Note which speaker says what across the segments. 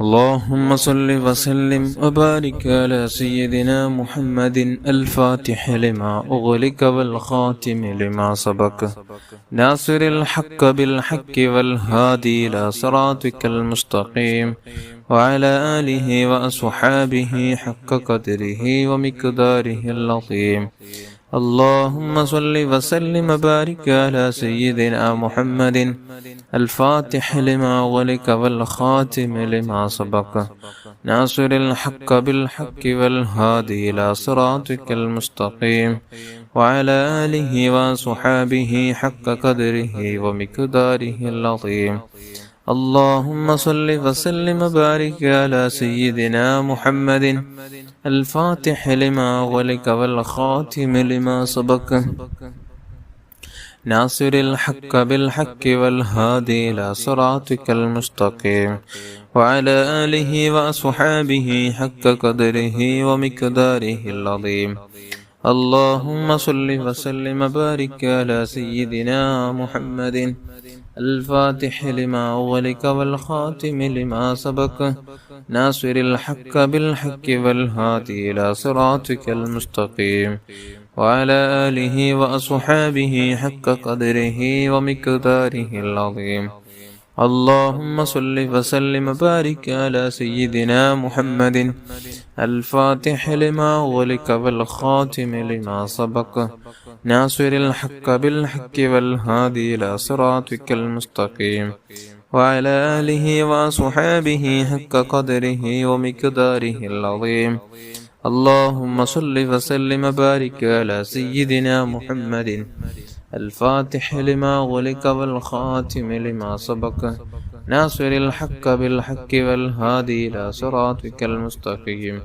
Speaker 1: اللهم صل وسلم وبارك على سيدنا محمد الفاتح لما أغلق والخاتم لما سبق ناصر الحق بالحق والهادي إلى صراطك المستقيم وعلى آله وأصحابه حق قدره ومقداره العظيم. اللهم صل وسلم وبارك على سيدنا محمد الفاتح لما أغلق والخاتم لما سبق ناصر الحق بالحق والهادي إلى صراطك المستقيم وعلى آله وصحابه حق قدره ومقداره العظيم. اللهم صل وسلم وبارك على سيدنا محمد الفاتح لما أغلق والخاتم لما سبق ناصر الحق بالحق والهادي إلى صراطك المستقيم وعلى آله وأصحابه حق قدره ومقداره العظيم. اللهم صل وسلم وبارك على سيدنا محمد الفاتح لما أغلق والخاتم لما سبق ناصر الحق بالحق والهادي إلى صراطك المستقيم وعلى آله وأصحابه حق قدره ومقداره العظيم. اللهم صل وسلم وبارك على سيدنا محمد الفاتح لما أغلق والخاتم لما سبق ناصر الحق بالحق والهادي إلى صراطك المستقيم وعلى آله وأصحابه حق قدره ومقداره العظيم. اللهم صل وسلم وبارك على سيدنا محمد الفاتح لما أغلق والخاتم لما سبق ناصر الحق بالحق والهادي إلى صراطك المستقيم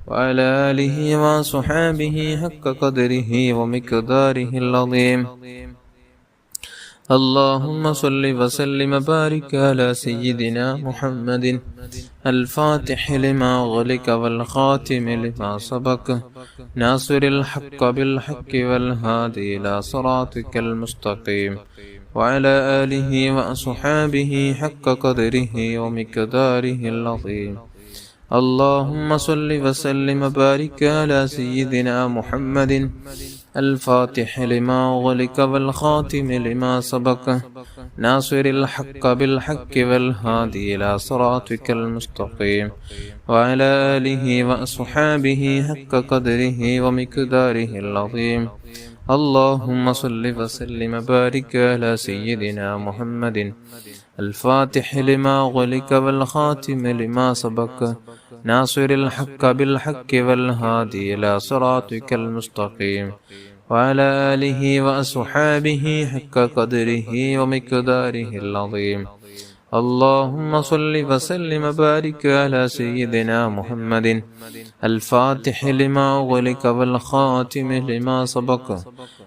Speaker 1: وعلى آله وصحابه حق قدره ومقداره العظيم. اللهم صل وسلم وبارك على سيدنا محمد الفاتح لما أغلق والخاتم لما سبق ناصر الحق بالحق والهادي إلى صراطك المستقيم وعلى آله وأصحابه حق قدره ومقداره العظيم. اللهم صل وسلم وبارك على سيدنا محمد الفاتح لما أغلق والخاتم لما سبق ناصر الحق بالحق والهادي إلى صراطك المستقيم وعلى آله وأصحابه حق قدره ومقداره العظيم. اللهم صل وسلم وبارك على سيدنا محمد الفاتح لما أغلق والخاتم لما سبق ناصر الحق بالحق والهادي إلى صراطك المستقيم وعلى آله وأصحابه حق قدره ومقداره العظيم. اللهم صل وسلم وبارك على سيدنا محمد الفاتح لما أغلق والخاتم لما سبق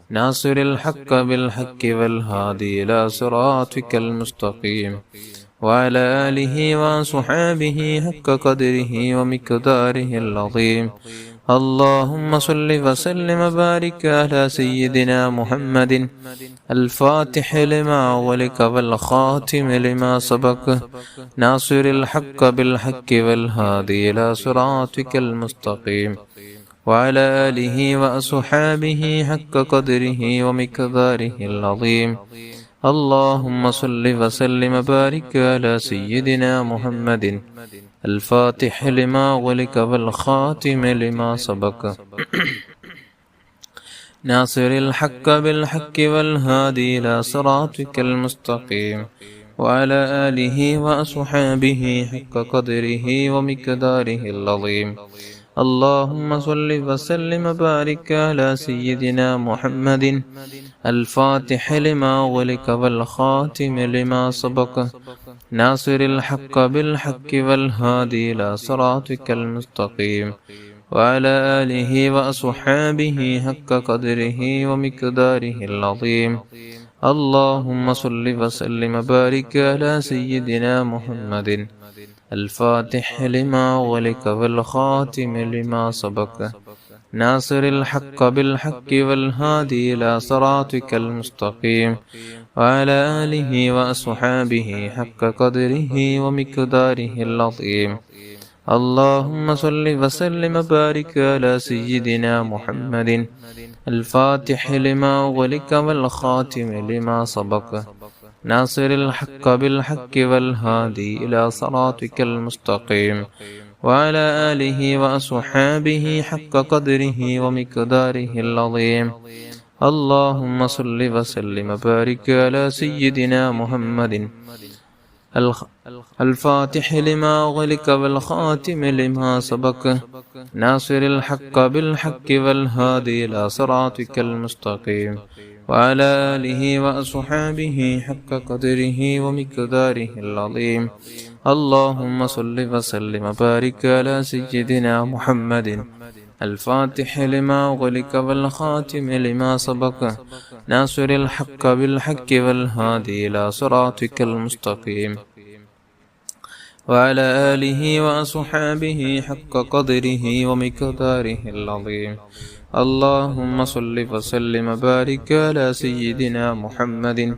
Speaker 1: ناصر الحق بالحق والهادي إلى صراطك المستقيم وعلى آله وصحابه حق قدره ومقداره العظيم. اللهم صل وسلم وبارك على سيدنا محمد الفاتح لما أغلق والخاتم لما سبق ناصر الحق بالحق والهادي إلى صراطك المستقيم وعلى آله وأصحابه حق قدره ومقداره العظيم. اللهم صل وسلم وبارك على سيدنا محمد الفاتح لما أغلق والخاتم لما سبق ناصر الحق بالحق والهادي إلى صراطك المستقيم وعلى آله وأصحابه حق قدره ومقداره العظيم. اللهم صل وسلم وبارك على سيدنا محمد الفاتح لما أغلق والخاتم لما سبق ناصر الحق بالحق والهادي إلى صراطك المستقيم وعلى آله وأصحابه حق قدره ومقداره العظيم. اللهم صل وسلم وبارك على سيدنا محمد الفاتح لما أغلق والخاتم لما سبق ناصر الحق بالحق والهادي إلى صراطك المستقيم وعلى آله وأصحابه حق قدره ومقداره العظيم. اللهم صل وسلم وبارك على سيدنا محمد الفاتح لما أغلق والخاتم لما سبق ناصر الحق بالحق والهادي إلى صراطك المستقيم وعلى آله وأصحابه حق قدره ومقداره العظيم. اللهم صل وسلم وبارك على سيدنا محمد الفاتح لما أغلق والخاتم لما سبق ناصر الحق بالحق والهادي إلى صراطك المستقيم وعلى آله وأصحابه حق قدره ومقداره العظيم. اللهم صل وسلم وبارك على سيدنا محمد الفاتح لما أغلق والخاتم لما سبق ناصر الحق بالحق والهادي إلى صراطك المستقيم وعلى آله وأصحابه حق قدره ومقداره العظيم. اللهم صل وسلم وبارك على سيدنا محمد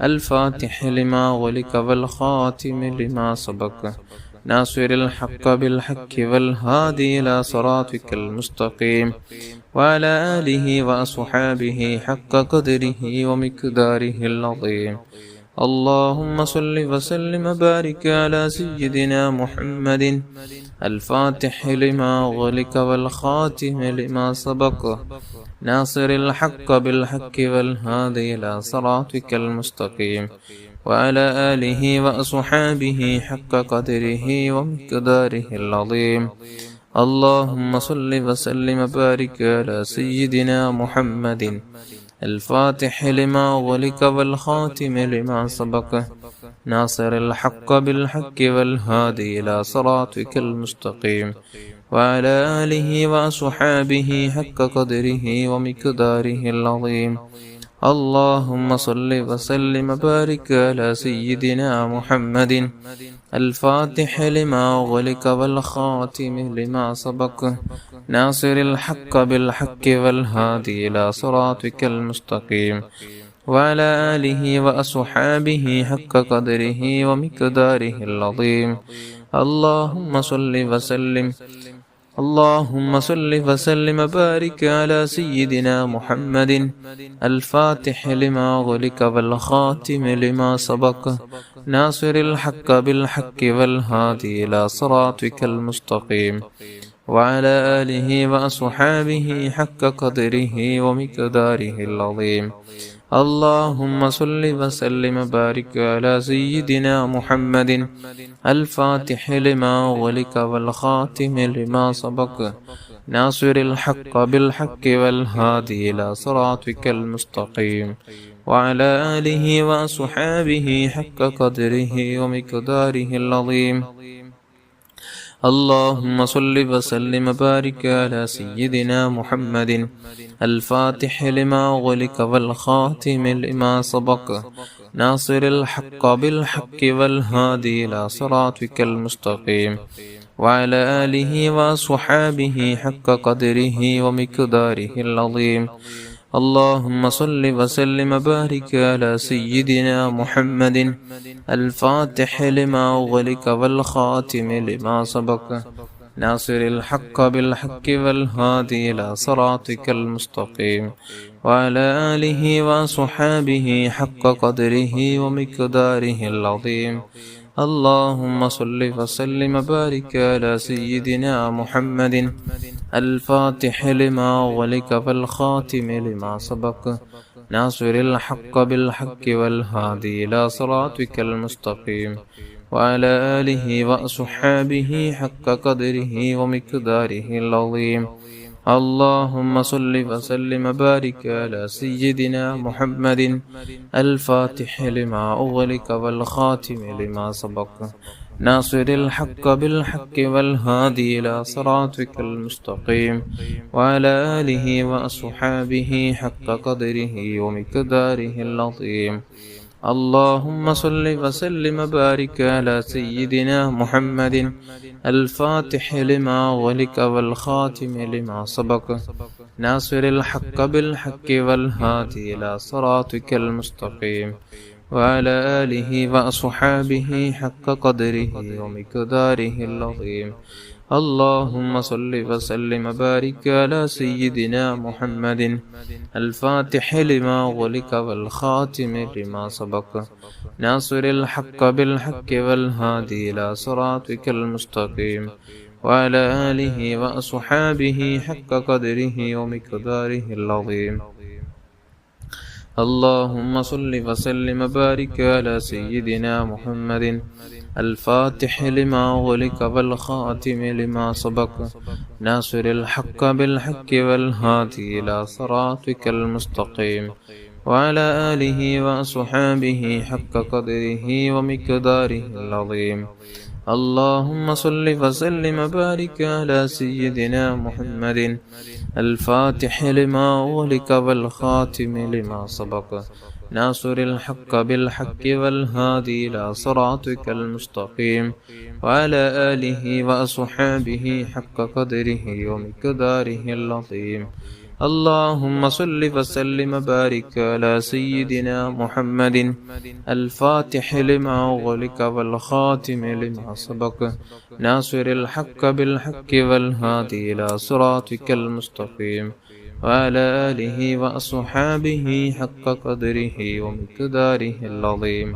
Speaker 1: الفاتح لما أغلق والخاتم لما سبق ناصر الحق بالحق والهادي إلى صراطك المستقيم وعلى آله وأصحابه حق قدره ومقداره العظيم. اللهم صل وسلم وبارك على سيدنا محمد الفاتح لما أغلق والخاتم لما سبق ناصر الحق بالحق والهادي إلى صراطك المستقيم وعلى آله وأصحابه حق قدره ومقداره العظيم. اللهم صل وسلم وبارك على سيدنا محمد الفاتح لما أغلق والخاتم لما سبق ناصر الحق بالحق والهادي إلى صراطك المستقيم وعلى آله وأصحابه حق قدره ومقداره العظيم. اللهم صل وسلم وبارك على سيدنا محمد الفاتح لما أغلق والخاتم لما سبق ناصر الحق بالحق والهادي إلى صراطك المستقيم وعلى آله وأصحابه حق قدره ومقداره العظيم. اللهم صل وسلم وبارك على سيدنا محمد الفاتح لما أغلق والخاتم لما سبق ناصر الحق بالحق والهادي إلى صراطك المستقيم وعلى آله وأصحابه حق قدره ومقداره العظيم. اللهم صل وسلم وبارك على سيدنا محمد الفاتح لما أغلق والخاتم لما سبق ناصر الحق بالحق والهادي إلى صراطك المستقيم وعلى آله وأصحابه حق قدره ومقداره العظيم. اللهم صل وسلم وبارك على سيدنا محمد الفاتح لما أغلق والخاتم لما سبق ناصر الحق بالحق والهادي إلى صراطك المستقيم وعلى آله وصحابه حق قدره ومقداره العظيم. اللهم صل وسلم وبارك على سيدنا محمد الفاتح لما أغلق والخاتم لما سبق ناصر الحق بالحق والهادي إلى صراطك المستقيم وعلى آله وصحابه حق قدره ومقداره العظيم. اللهم صل وسلم وبارك على سيدنا محمد الفاتح لما أغلق والخاتم لما سبق ناصر الحق بالحق والهادي إلى صراطك المستقيم وعلى آله وأصحابه حق قدره ومقداره العظيم. اللهم صل وسلم وبارك على سيدنا محمد الفاتح لما أغلق والخاتم لما سبق ناصر الحق بالحق والهادي إلى صراطك المستقيم وعلى آله وأصحابه حق قدره ومقداره العظيم. اللهم صل وسلم وبارك على سيدنا محمد الفاتح لما أغلق والخاتم لما سبق ناصر الحق بالحق والهادي إلى صراطك المستقيم وعلى آله وأصحابه حق قدره ومقداره العظيم. اللهم صل وسلم وبارك على سيدنا محمد الفاتح لما غلق والخاتم لما سبق ناصر الحق بالحق والهادي إلى صراطك المستقيم وعلى آله وأصحابه حق قدره ومقداره العظيم. اللهم صل وسلم وبارك على سيدنا محمد الفاتح لما غلق والخاتم لما سبق ناصر الحق بالحق والهادي إلى صراطك المستقيم وعلى آله وأصحابه حق قدره ومقداره العظيم. اللهم صل وسلم وبارك على سيدنا محمد الفاتح لما أغلق والخاتم لما سبق ناصر الحق بالحق والهادي إلى صراطك المستقيم وعلى آله وأصحابه حق قدره ومقداره العظيم. اللهم صل وسلم وبارك على سيدنا محمد الفاتح لما أغلق والخاتم لما سبق ناصر الحق بالحق والهادي إلى صراطك المستقيم وعلى آله وأصحابه حق قدره ومقداره العظيم.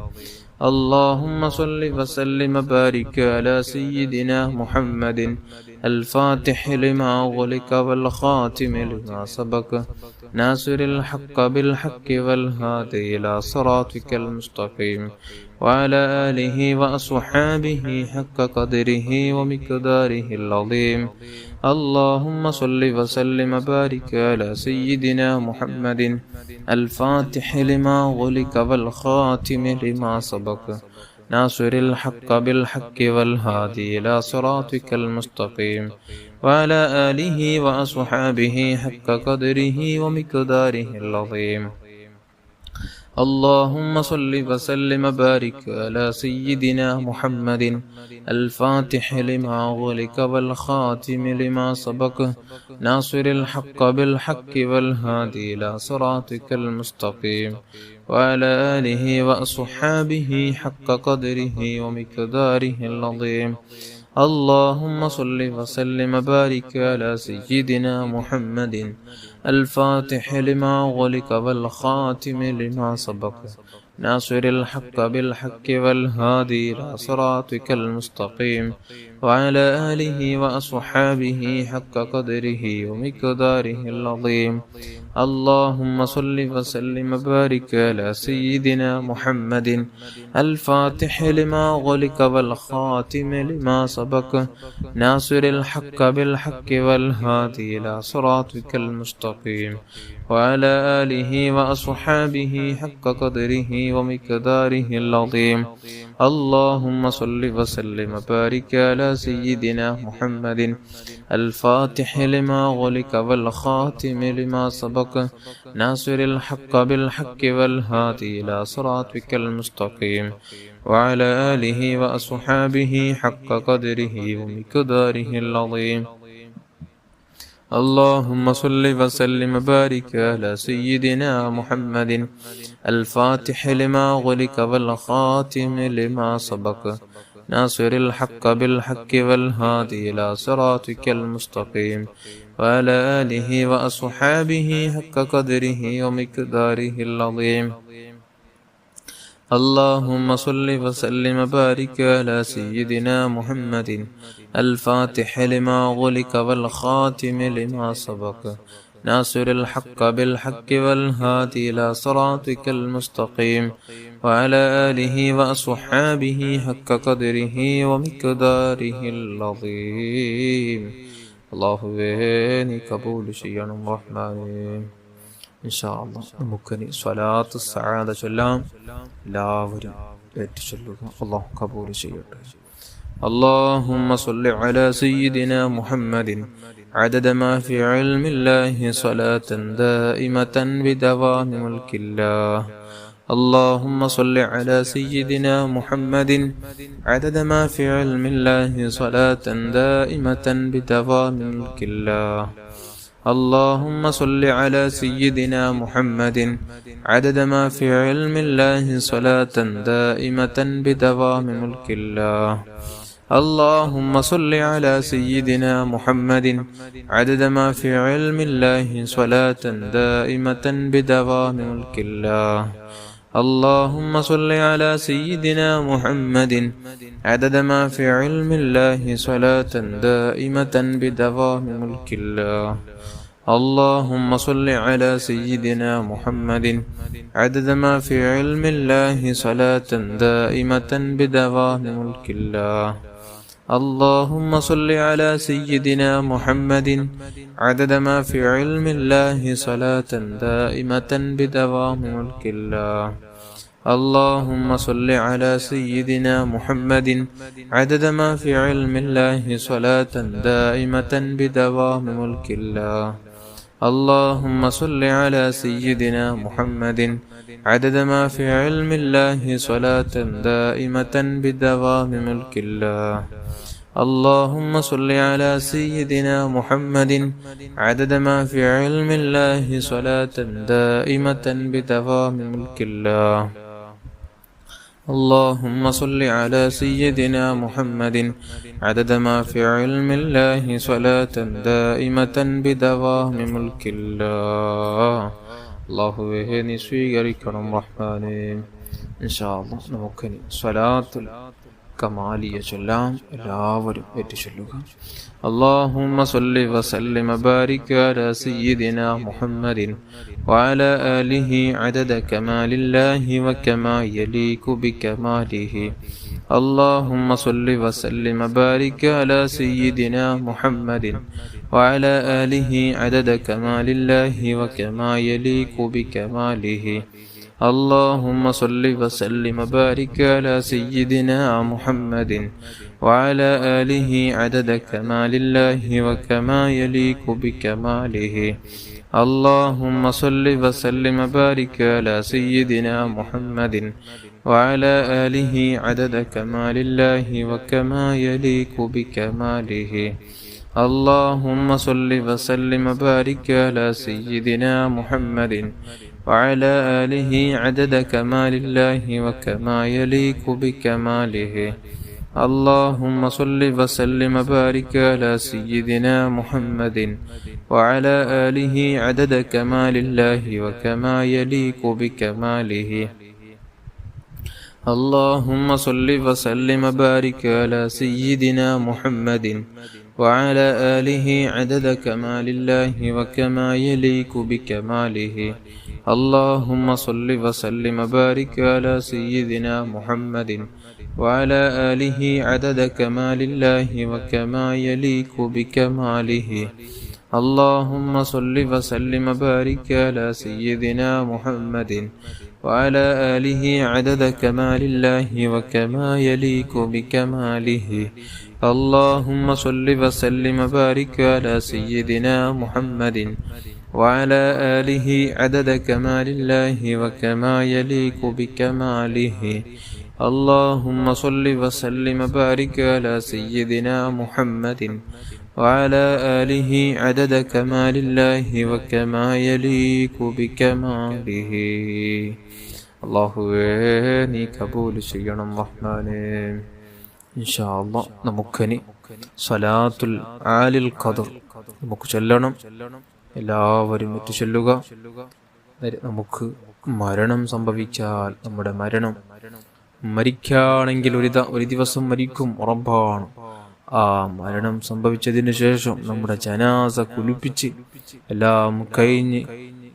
Speaker 1: اللهم صل وسلم وبارك على سيدنا محمد الفاتح لما أغلق والخاتم لما سبق ناصر الحق بالحق والهادي إلى صراطك المستقيم وعلى آله وأصحابه حق قدره ومقداره العظيم. اللهم صل وسلم وبارك على سيدنا محمد الفاتح لما أغلق والخاتم لما سبق ناصر الحق بالحق والهادي إلى صراطك المستقيم وعلى آله وأصحابه حق قدره ومقداره العظيم. اللهم صل وسلم وبارك على سيدنا محمد الفاتح لما أغلق والخاتم لما سبق ناصر الحق بالحق والهادي إلى صراطك المستقيم وعلى آله وأصحابه حق قدره ومقداره العظيم. اللهم صل وسلم وبارك على سيدنا محمد الفاتح لما أغلق والخاتم لما سبق ناصر الحق بالحق والهادي إلى صراطك المستقيم وعلى آله وأصحابه حق قدره ومقداره العظيم. اللهم صل وسلم وبارك على سيدنا محمد الفاتح لما أغلق والخاتم لما سبق ناصر الحق بالحق والهادي إلى صراطك المستقيم وعلى آله وأصحابه حق قدره ومقداره العظيم. اللهم صل وسلم وبارك على سيدنا محمد الفاتح لما أغلق والخاتم لما سبق ناصر الحق بالحق والهادي إلى صراطك المستقيم وعلى آله وأصحابه حق قدره ومقداره العظيم. اللهم صل وسلم وبارك على سيدنا محمد الفاتح لما أغلق والخاتم لما سبق ناصر الحق بالحق والهادي إلى صراطك المستقيم وعلى آله وأصحابه حق قدره ومقداره العظيم. اللهم صل وسلم وبارك على سيدنا محمد الفاتح لما أغلق والخاتم لما سبق ناصر الحق بالحق والهادي إلى صراطك المستقيم وعلى آله وأصحابه حق قدره ومقداره العظيم. അള്ളാഹുവേ കബൂൽ ചെയ്യണം റഹ്മാനേ. ഇൻഷാ അല്ലാഹ് നമുക്കിനി സ്വലാത്ത് സഅദ ചൊല്ലാം. എല്ലാവരും ഏറ്റുചൊല്ലുക. അള്ളാഹു കബൂൽ ചെയ്യട്ടെ. اللهم صل على سيدنا محمد عدد ما في علم الله صلاة دائمة بدوام ملك الله. اللهم صل على سيدنا محمد عدد ما في علم الله صلاة دائمة بدوام ملك الله. اللهم صل على سيدنا محمد عدد ما في علم الله صلاة دائمة بدوام ملك الله. اللهم صل على سيدنا محمد عدد ما في علم الله صلاة دائمة بدوام ملك الله. اللهم صل على سيدنا محمد عدد ما في علم الله صلاة دائمة بدوام ملك الله. اللهم صل على سيدنا محمد عدد ما في علم الله صلاة دائمة بدوام ملك الله. اللهم صل على سيدنا محمد عدد ما في علم الله صلاة دائمة بدوام ملك الله. اللهم صل على سيدنا محمد عدد ما في علم الله صلاة دائمة بدوام ملك الله. اللهم صل على سيدنا محمد عدد ما في علم الله صلاة دائمة بدوام ملك الله. اللهم صل على سيدنا محمد عدد ما في علم الله صلاة دائمة بدوام ملك الله. اللهم صل على سيدنا محمد عدد ما في علم الله صلاة دائمة بدوام ملك الله. അല്ലാഹുവേ നീ സ്വീകരിക്കണം റഹ്മാനേ. ഇൻഷാ അല്ലാഹ് നമുക്ക് സ്വലാത്തുൽ കമാലിയ ചൊല്ലാം. എല്ലാവരും ഏറ്റുചൊല്ലുക. اللهم صل وسلم وبارك على سيدنا محمد وعلى آله عدد كمال الله وكما يليق بكماله. اللهم صل وسلم وبارك على سيدنا محمد وعلى آله عدد كمال الله وكما يليق بكماله. اللهم صل وسلم وبارك على سيدنا محمد وعلى آله عدد كمال الله وكما يليق بكماله. اللهم صل وسلم وبارك على سيدنا محمد وعلى آله عدد كمال الله وكما يليق بكماله. اللهم صل وسلم وبارك على سيدنا محمد وعلى آله عدد كمال الله وكما يليق بكماله. اللهم صل وسلم وبارك على سيدنا محمد وعلى آله عدد كمال الله وكما يليق بكماله. اللهم صل وسلم وبارك على سيدنا محمد وعلى آله عدد كمال الله وكما يليق بكماله. اللهم صل وسلم وبارك على سيدنا محمد وعلى آله عدد كمال الله وكما يليق بكماله. اللهم صل وسلم وبارك على سيدنا محمد وعلى آله عدد كمال الله وكما يليق بكماله. اللهم صل وسلم وبارك على سيدنا محمد وعلى آله عدد كمال الله وكما يليق بكماله. اللهم صل وسلم وبارك على سيدنا محمد وعلى آله عدد كمال الله وكما يليق بكماله. അല്ലാഹുവേ നീ കബൂൽ ചെയ്യണം റഹ്മാനേ. ഇൻഷാ അല്ലാഹ് നമുക്കിനി സ്വലാത്തുൽ ആലിൽ ഖദർ നമുക്ക് ചൊല്ലണം. എല്ലാവരും ഒറ്റ ചൊല്ലുക. നമുക്ക് മരണം സംഭവിച്ചാൽ നമ്മുടെ മരിക്കുകയാണെങ്കിൽ ഒരു ദിവസം മരിക്കും, ഉറപ്പാണ്. ആ മരണം സംഭവിച്ചതിന് ശേഷം നമ്മുടെ ജനാസ കുളിപ്പിച്ച് എല്ലാം കഴിഞ്ഞ്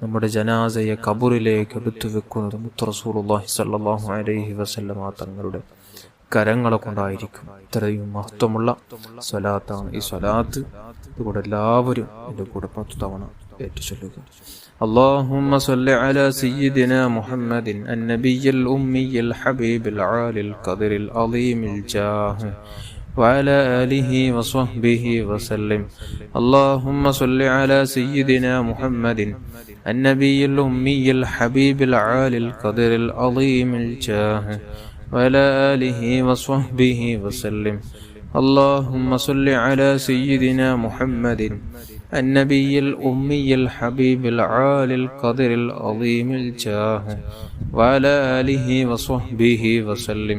Speaker 1: നമ്മുടെ ജനാസയെ ഖബറിലേക്ക് എടുത്തു വെക്കുന്നത് മുത്ത് റസൂലുള്ളാഹി സ്വല്ലല്ലാഹു അലൈഹി വസല്ലമ തങ്ങളുടെ കരങ്ങളെ കൊണ്ടായിരിക്കും. ഇത്രയും മഹത്വമുള്ള സ്വലാത്താണ് ഈ സ്വലാത്ത്. ഇതുകൂടെ എല്ലാവരും എൻ്റെ കൂടെ 10 തവണ ഏറ്റുചൊല്ലുക. اللهم صل على سيدنا محمد النبي الأمي الحبيب العالي القدر العظيم الجاه وعلى آله وصحبه وسلم. اللهم صل على سيدنا محمد النبي الأمي الحبيب العالي القدر العظيم الجاه وعلى آله وصحبه وسلم. اللهم صل على سيدنا محمد النبي الأمي الحبيب العالي القدر العظيم الجاه وعلى آله وصحبه وسلم.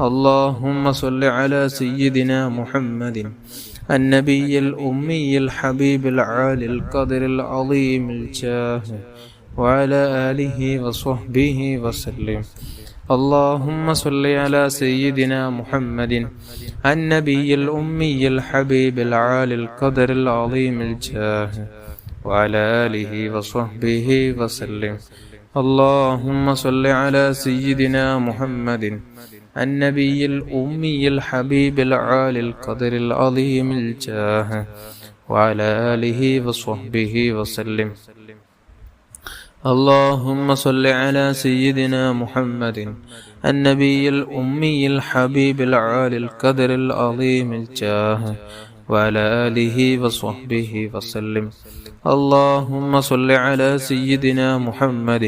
Speaker 1: اللهم صل على سيدنا محمد النبي الأمي الحبيب العالي القدر العظيم الجاه وعلى آله وصحبه وسلم. اللهم صل على سيدنا محمد النبي الأمي الحبيب العالي القدر العظيم الجاه وعلى آله وصحبه وسلم. اللهم صل على سيدنا محمد النبي الأمي الحبيب العالي القدر العظيم الجاه وعلى آله وصحبه وسلم. اللهم صل على سيدنا محمد النبي الأمي الحبيب العالي القدر العظيم الجاه وعلى آله وصحبه وسلم. اللهم صل على سيدنا محمد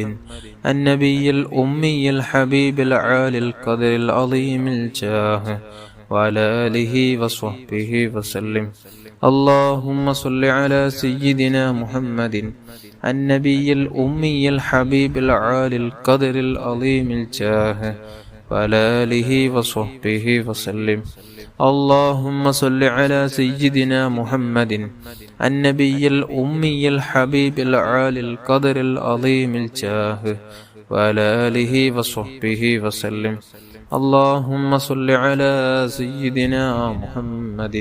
Speaker 1: النبي الأمي الحبيب العالي القدر العظيم الجاه وعلى آله وصحبه وسلم. اللهم صل على سيدنا محمد النبي الأمي الحبيب العالي القدر العظيم الجاه وعلى آله وصحبه وسلم. اللهم صل على سيدنا محمد النبي الأمي الحبيب العالي القدر العظيم الجاه وعلى آله وصحبه وسلم. اللهم صل على سيدنا محمد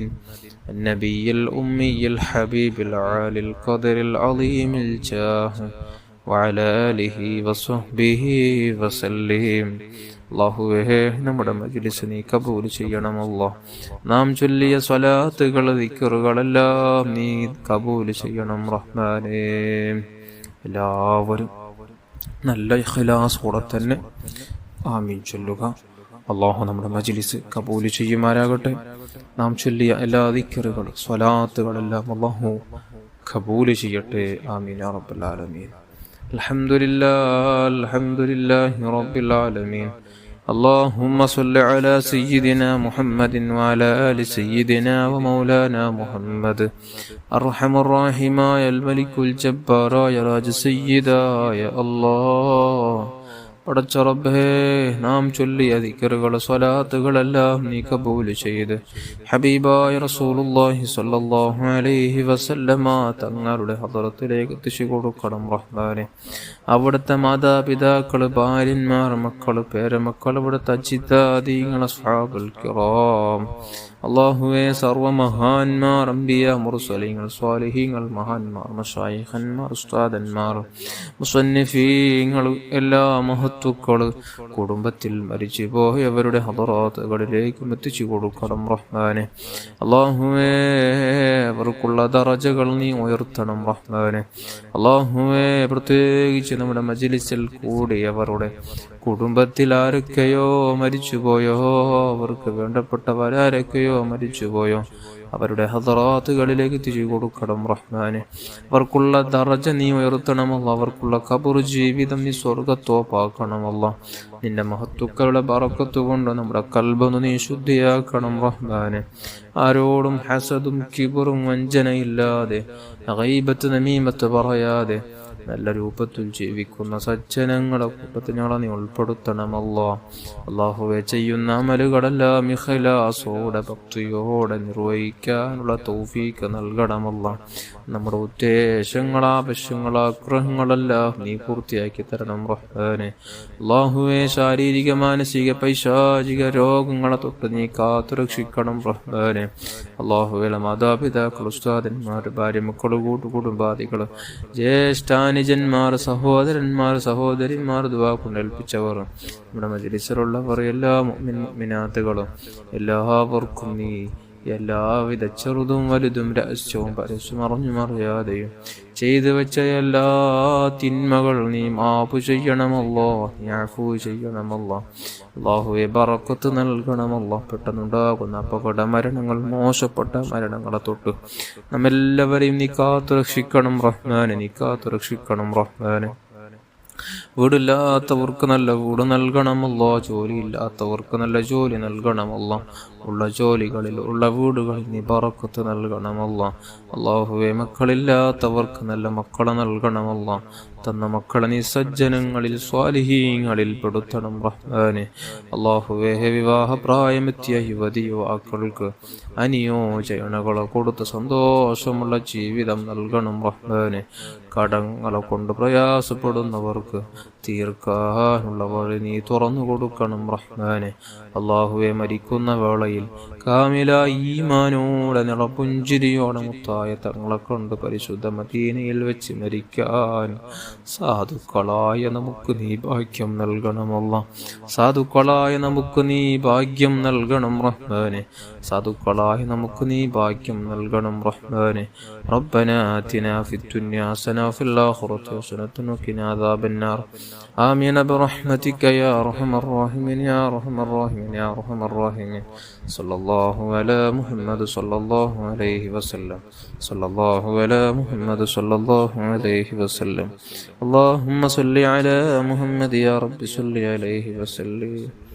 Speaker 1: النبي الأمي الحبيب العالي القدر العظيم الجاه وعلى آله وصحبه وسلم. അല്ലാഹുവേ, നമ്മുടെ മജ്‌ലിസ് നീ കബൂൽ ചെയ്യണമല്ലോ. നാം ചൊല്ലിയ സ്വലാത്തുകൾ ദിക്റുകളെല്ലാം നീ കബൂൽ ചെയ്യണം റഹ്മാനേ. എല്ലാവരും നല്ല ഇഖ്ലാസോടെ തന്നെ ആമീൻ ചൊല്ലുക. അല്ലാഹു നമ്മുടെ മജ്‌ലിസ് കബൂൽ ചെയ്യുമാറാകട്ടെ. നാം ചൊല്ലിയ എല്ലാ ദിക്റുകളും സ്വലാത്തുകളെല്ലാം അല്ലാഹു കബൂൽ ചെയ്യട്ടെ. ആമീൻ യാ റബ്ബൽ ആലമീൻ. അൽഹംദുലില്ലാഹി റബ്ബിൽ ആലമീൻ. اللهم صل على سيدنا محمد وعلى آل سيدنا ومولانا محمد. أرحم الراحمين يا الملك الجبار يا راج سيدا يا الله. പടച്ച റബ്ബേ, നാം ചൊല്ലിയ ദിക്റുകൾ സ്വലാത്തുകളെല്ലാം നീ കബൂൽ ചെയ്ത് ഹബീബായ റസൂലുള്ളാഹി സ്വല്ലല്ലാഹു അലൈഹി വസല്ലമ തങ്ങളുടെ ഹദറത്തിലേക്ക് എത്തിച്ചു കൊടുക്കണം റഹ്മാനെ. അവിടുത്തെ മാതാപിതാക്കൾ, ഭാര്യന്മാർ, മക്കൾ, പേരമക്കൾ, അവിടുത്തെ അജിതാദീങ്ങൾ, അസ്ഹാബുൽ കിറാം, അല്ലാഹുവേ, സർവ മഹാന്മാർ, അംബിയ, മുർസലീങ്ങൾ, സ്വാലിഹീങ്ങൾ, മഹാന്മാർ, മശായിഖന്മാർ, ഉസ്താദന്മാർ, മുസന്നിഫീങ്ങൾ, എല്ലാ മഹത്തുക്കൾ കുടുംബത്തിൽ മരിച്ചു പോയവരുടെ ഹദറാത്തുകളിലേക്കും എത്തിച്ചു കൊടുക്കണം റഹ്മാനെ. അല്ലാഹുവേ, അവർക്കുള്ള ദറജകൾ നീ ഉയർത്തണം റഹ്മാനെ. അല്ലാഹുവേ, പ്രത്യേകിച്ച് നമ്മുടെ മജ്‌ലിസിൽ കൂടിയവരുടെ കുടുംബത്തിൽ ആരൊക്കെയോ മരിച്ചുപോയോ, അവർക്ക് വേണ്ടപ്പെട്ടവരാരൊക്കെയോ മരിച്ചുപോയോ, അവരുടെ ഹദറാത്തുകളിലേക്ക് എത്തിച്ചു കൊടുക്കണം റഹ്മാനെ. അവർക്കുള്ള ദറജ നീ ഉയർത്തണമല്ല. അവർക്കുള്ള ഖബർ ജീവിതം നീ സ്വർഗത്തോപ്പാക്കണമല്ല. നിന്റെ മഹത്തുക്കളുടെ ബറക്കത്ത് കൊണ്ട് നമ്മുടെ ഖൽബൊന്ന് നീ ശുദ്ധിയാക്കണം റഹ്മാനെ. ആരോടും ഹസദും കിബറും വഞ്ചനയില്ലാതെ, ഗീബത്ത് നമീമത്ത് പറയാതെ നല്ല രൂപത്തിൽ ജീവിക്കുന്ന സജ്ജനങ്ങളെ കൂട്ടത്തിൽ ഞങ്ങളെ നീ ഉൾപ്പെടുത്തണമല്ലോ. അല്ലാഹുവേ, ചെയ്യുന്ന അമലുകളെല്ലാം ഇഖ്ലാസോടെ ഭക്തിയോടെ നിർവഹിക്കാനുള്ള തൗഫീഖ് നൽകണമല്ലോ. നമ്മുടെ ഉദ്ദേശങ്ങൾ, ആവശ്യങ്ങൾ, ആഗ്രഹങ്ങളെല്ലാം നീ പൂർത്തിയാക്കി തരണം റഹ്മാനെ. അല്ലാഹുവേ, ശാരീരിക, മാനസിക, പൈശാചിക രോഗങ്ങളെ തൊട്ട് നീ കാത്തുരക്ഷിക്കണം റഹ്മാനെ. അല്ലാഹുവേ, മാതാപിതാക്കൾ, ഉസ്താദന്മാർ, ഭാര്യ, മക്കൾ, കൂട്ടുകുടുംബാദികൾ, ജ്യേഷ്ഠാനുജന്മാർ, സഹോദരന്മാർ, സഹോദരിമാർ, ദുആ കൊണ്ടേൽപ്പിച്ചവർ, നമ്മുടെ മജ്‌ലിസിലുള്ളവർ, എല്ലാ മുഅ്മിൻ മുഅ്മിനാത്തുകളും, എല്ലാവർക്കും നീ എല്ലാവിധ ചെറുതും വലുതും രഹസ്യവും പരസ്യം അറിഞ്ഞും അറിയാതെയും ചെയ്തു വെച്ച എല്ലാ തിന്മകൾ നീ മാഫു ചെയ്യണമല്ലോ, നീ അഫൂ ചെയ്യണമല്ലോ. അല്ലാഹുവേ, ബറക്കത്ത് നൽകണമല്ലോ. പെട്ടെന്നുണ്ടാകുന്ന അപകട മരണങ്ങൾ, മോശപ്പെട്ട മരണങ്ങളെ തൊട്ട് നമ്മെല്ലാവരെയും നീ കാത്തുരക്ഷിക്കണം റഹ്മാനെ. നീ കാത്തുരക്ഷിക്കണം റഹ്മാനെ. വീടില്ലാത്തവർക്ക് നല്ല വീട് നൽകണമല്ലോ, ജോലിയില്ലാത്തവർക്ക് നല്ല ജോലി നൽകണമല്ലോ, ഉള്ള ജോലികളിൽ ഉള്ള വീടുകളിൽ നീ ബറക്കത്ത് നൽകണമല്ലോ. അല്ലാഹുവേ, മക്കളില്ലാത്തവർക്ക് നല്ല മക്കളെ നൽകണമല്ലോ, തന്ന മക്കളെ നീ സജ്ജനങ്ങളിൽ സ്വാലിഹീങ്ങളിൽ പെടുത്തണം റഹ്മാനെ. അല്ലാഹുവേ, വിവാഹപ്രായമെത്തിയ യുവതി യുവാക്കൾക്ക് അനുയോജനകളെ കൊടുത്ത് സന്തോഷമുള്ള ജീവിതം നൽകണം റഹ്മാനെ. കടങ്ങളെ കൊണ്ട് പ്രയാസപ്പെടുന്നവർക്ക് തീർക്കാനുള്ള വഴി നീ തുറന്നു കൊടുക്കണം റഹ്മാനെ. അല്ലാഹുവേ, മരിക്കുന്ന വേളയിൽ കാമില ഈമാനോടെ നിറപുഞ്ചിരിയോടെ മുത്തായ തങ്ങളെ കൊണ്ട് പരിശുദ്ധ മദീനയിൽ വെച്ച് മരിക്കാൻ സാധുക്കളായ നമുക്ക് നീ ഭാഗ്യം നൽകണമല്ല. സാധുക്കളായ നമുക്ക് നീ ഭാഗ്യം നൽകണം റഹ്മാനെ. സാധുക്കളായ നമുക്ക് നീ ഭാഗ്യം നൽകണം റഹ്മാനെ. റബ്ബനാ ആതിനാ ഫിദ്ദുനിയാ ഹസന വഫിൽ ആഖിറതി ഹസനതൻ വഖിനാ അദാബന്നാർ. ആമീൻ ബിറഹ്മതിക യാ അർഹമർ റഹീമീൻ യാ അർഹമർ റഹീമീൻ യാ അർഹമർ റഹീമീൻ. സല്ലല്ലാഹു അലാ മുഹമ്മദ് സല്ലല്ലാഹു അലൈഹി വസല്ലം. സല്ലല്ലാഹു അലാ മുഹമ്മദ് സല്ലല്ലാഹു അലൈഹി വസല്ലം. اللهم صل على محمد يا رب صل عليه وسلم.